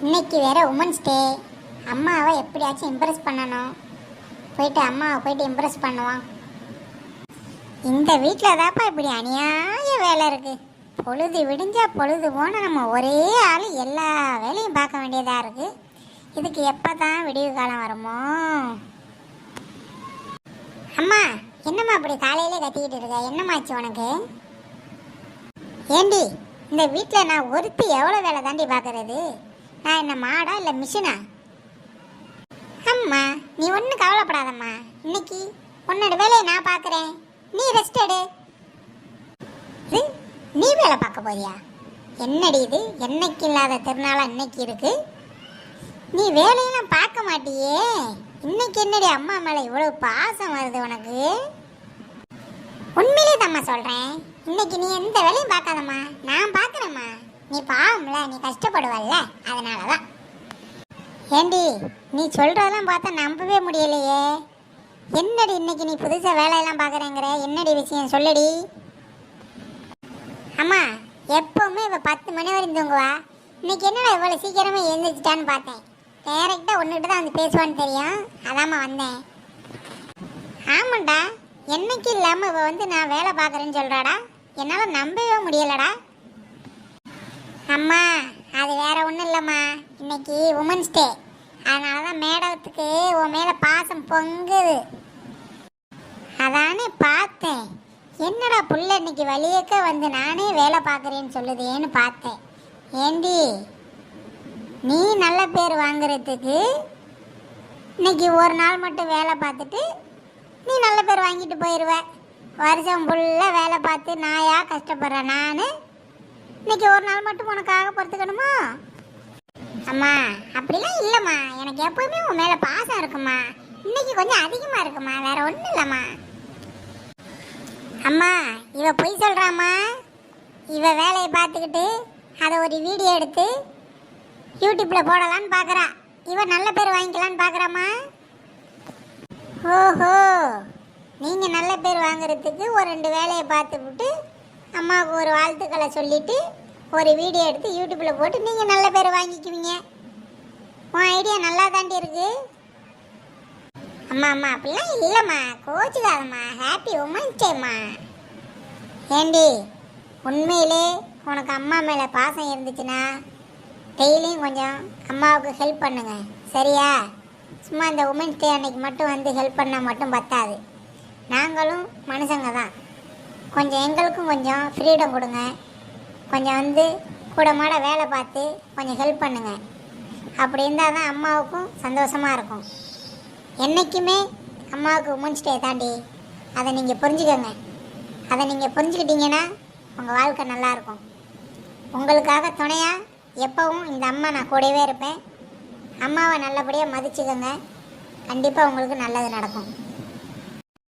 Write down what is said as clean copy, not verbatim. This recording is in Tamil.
இன்னைக்கு வேற உமன்ஸ் டே. அம்மாவை எப்படியாச்சும் இம்ப்ரெஸ் பண்ணணும். போயிட்டு அம்மாவை போயிட்டு இம்ப்ரெஸ் பண்ணுவான். இந்த வீட்டில் தாப்பா இப்படி அநியாய வேலை இருக்கு. பொழுது விடிஞ்சா பொழுது போனால் நம்ம ஒரே ஆள் எல்லா வேலையும் பார்க்க வேண்டியதாக இருக்கு. இதுக்கு எப்போ தான் விடிவு காலம் வருமோ? அம்மா, என்னம்மா அப்படி காலையிலே கத்திக்கிட்டு இருக்க? என்னம்மாச்சு உனக்கு? ஏண்டி, இந்த வீட்டில் நான் ஒருத்தி எவ்வளோ வேலை தாண்டி பார்க்கறது? நான் என்ன மாடா இல்லை மிஷினா? அம்மா, நீ ஒன்றும் கவலைப்படாதம்மா. இன்னைக்கு உன்னோட வேலையை நான் பார்க்குறேன். நீ ரெஸ்ட் எடு. நீ வேலை பார்க்க போறியா? என்னடி இது? என்னைக்கு இல்லாத திருநாளா இன்னைக்கு இருக்கு. நீ வேலையெல்லாம் பார்க்க மாட்டியே. இன்னைக்கு என்னடி அம்மா மேலே இவ்வளோ பாசம் வருது உனக்கு? உண்மையிலே தாம்மா சொல்கிறேன். இன்னைக்கு நீ எந்த வேலையும் பார்க்காதம்மா, நான் பார்க்குறேம்மா. நீ பாவம்ல, நீ கஷ்டப்படுவல்ல, அதனால தான். ஏண்டி, நீ சொல்கிறதெல்லாம் பார்த்தா நம்பவே முடியலையே. என்னடி இன்னைக்கு நீ புதுசாக வேலையெல்லாம் பார்க்குறேங்கிற? என்னடி விஷயம் சொல்லுடி. அம்மா, எப்போவுமே இவள் 10 மணி வரையும் தூங்குவா. இன்னைக்கு என்னடா இவ்வளோ சீக்கிரமாக எழுந்திரிச்சிட்டான்னு பார்த்தேன். டேரெக்டாக ஒன்றுகிட்ட தான் வந்து பேசுவான்னு தெரியும், அதாம்மா வந்தேன். ஆமாண்டா, என்னைக்கு இல்லாமல் இவள் வந்து நான் வேலை பார்க்குறேன்னு சொல்கிறாடா. என்னால் நம்பவே முடியலடா. அம்மா, அது வேற ஒன்றும் இல்லைம்மா. இன்னைக்கு உமன்ஸ் டே, அதனால தான் மேடத்துக்கு உன் மேலே பாசம் பொங்குது. அதானே பார்த்தேன். என்னடா புள்ள இன்னைக்கு வழியக்க வந்து நானே வேலை பார்க்குறேன்னு சொல்லுதேன்னு பார்த்தேன். ஏண்டி, நீ நல்ல பேர் வாங்குறதுக்கு இன்னைக்கு ஒரு நாள் மட்டும் வேலை பார்த்துட்டு நீ நல்ல பேர் வாங்கிட்டு போயிடுவ. வருஷம் ஃபுல்லாக வேலை பார்த்து நாயா கஷ்டப்படுறேன் நான். இன்னைக்கு ஒரு நாள் மட்டும் உனக்காக பொறுத்துக்கணுமா? அம்மா, அப்படிலாம் இல்லைம்மா. எனக்கு எப்பவுமே உன் மேலே பாசம் இருக்குமா. இன்னைக்கு கொஞ்சம் அதிகமாக இருக்குமா, வேற ஒன்றும் இல்லைம்மா. அம்மா, இவ பொய் சொல்கிறாம்மா. இவ வேலையை பார்த்துக்கிட்டு அதை ஒரு வீடியோ எடுத்து யூடியூப்பில் போடலான்னு பார்க்குறா. இவ நல்ல பேர் வாங்கிக்கலான்னு பார்க்குறாம்மா. ஓஹோ, நீங்கள் நல்ல பேர் வாங்குறதுக்கு ஒரு 2 வேலையை பார்த்துவிட்டு அம்மாவுக்கு ஒரு வாழ்த்துக்களை சொல்லிவிட்டு ஒரு வீடியோ எடுத்து யூடியூப்பில் போட்டு நீங்கள் நல்ல பேர் வாங்கிக்குவீங்க. உன் ஐடியா நல்லா தாண்டி இருக்கு. அம்மா அம்மா, அப்படிலாம் இல்லைம்மா, கோச்சுக்காதம்மா. Happy women's டேம்மா. ஏண்டி, உண்மையிலே உனக்கு அம்மா மேலே பாசம் இருந்துச்சுன்னா டெய்லியும் கொஞ்சம் அம்மாவுக்கு ஹெல்ப் பண்ணுங்க, சரியா? சும்மா இந்த உமன்ஸ் டே அன்னைக்கு மட்டும் வந்து ஹெல்ப் பண்ணால் மட்டும் பத்தாது. நாங்களும் மனுஷங்க தான். கொஞ்சம் எங்களுக்கும் கொஞ்சம் ஃப்ரீடம் கொடுங்க. கொஞ்சம் வந்து கூட மாட வேலை பார்த்து கொஞ்சம் ஹெல்ப் பண்ணுங்க. அப்படி இருந்தால் தான் அம்மாவுக்கும் சந்தோஷமாக இருக்கும். என்றைக்குமே அம்மாவுக்கு உமன்ஸ் டே தாண்டி. அதை நீங்கள் புரிஞ்சுக்கோங்க. அதை நீங்கள் புரிஞ்சுக்கிட்டீங்கன்னா உங்கள் வாழ்க்கை நல்லாயிருக்கும். உங்களுக்காக துணையாக எப்போவும் இந்த அம்மா நான் கூடவே இருப்பேன். அம்மாவை நல்லபடியாக மதிச்சுக்கோங்க. கண்டிப்பாக உங்களுக்கு நல்லது நடக்கும்.